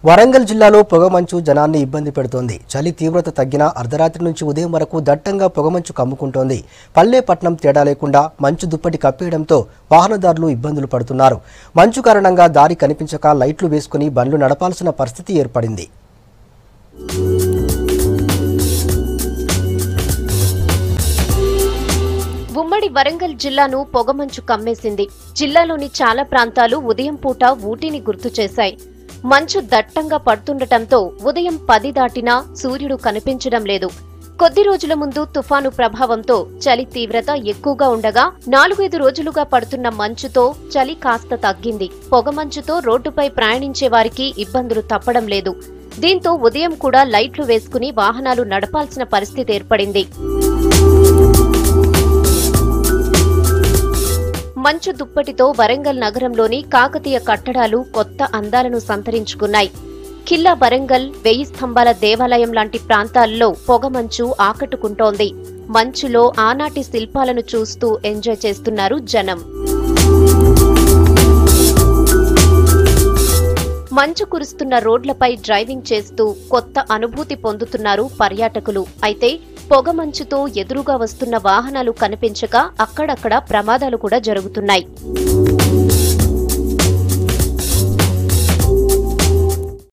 వరంగల్ జిల్లాలో పొగమంచు జనాన్ని ఇబ్బంది పెడుతోంది. చలి తీవ్రత తగ్గినా అర్ధరాత్రి నుంచి ఉదయం వరకు దట్టంగా పొగమంచు కమ్ముకుంటోంది. పల్లె పట్నం తేడా లేకుండా మంచు దుప్పటి కప్పేయడంతో వాహనదారులు ఇబ్బందులు పడుతున్నారు. మంచు కారణంగా దారి కనిపించక లైట్లు వేసుకుని బండ్లు నడపాల్సిన పరిస్థితి ఏర్పడింది. ఉమ్మడి వరంగల్ జిల్లాను పొగమంచు కమ్మేసింది. జిల్లాలోని చాలా ప్రాంతాలు ఉదయం పూట ఊటీని గుర్తు చేశాయి. మంచు దట్టంగా పడుతుండటంతో ఉదయం 10 దాటినా సూర్యుడు కనిపించడం లేదు. కొద్ది రోజుల ముందు తుఫాను ప్రభావంతో చలి తీవ్రత ఎక్కువగా ఉండగా 4-5 రోజులుగా పడుతున్న మంచుతో చలి కాస్త తగ్గింది. పొగమంచుతో రోడ్డుపై ప్రయాణించే వారికి ఇబ్బందులు తప్పడం లేదు. దీంతో ఉదయం కూడా లైట్లు వేసుకుని వాహనాలు నడపాల్సిన పరిస్థితి ఏర్పడింది. మంచు దుప్పటితో వరంగల్ నగరంలోని కాకతీయ కట్టడాలు కొత్త అందాలను సంతరించుకున్నాయి. ఖిల్లా వరంగల్, 1000 స్తంభాల దేవాలయం లాంటి ప్రాంతాల్లో పొగమంచు ఆకట్టుకుంటోంది. మంచులో ఆనాటి శిల్పాలను చూస్తూ ఎంజాయ్ చేస్తున్నారు జనం. మంచు కురుస్తున్న రోడ్లపై డ్రైవింగ్ చేస్తూ కొత్త అనుభూతి పొందుతున్నారు పర్యాటకులు. అయితే పొగమంచుతో ఎదురుగా వస్తున్న వాహనాలు కనిపించక అక్కడక్కడ ప్రమాదాలు కూడా జరుగుతున్నాయి.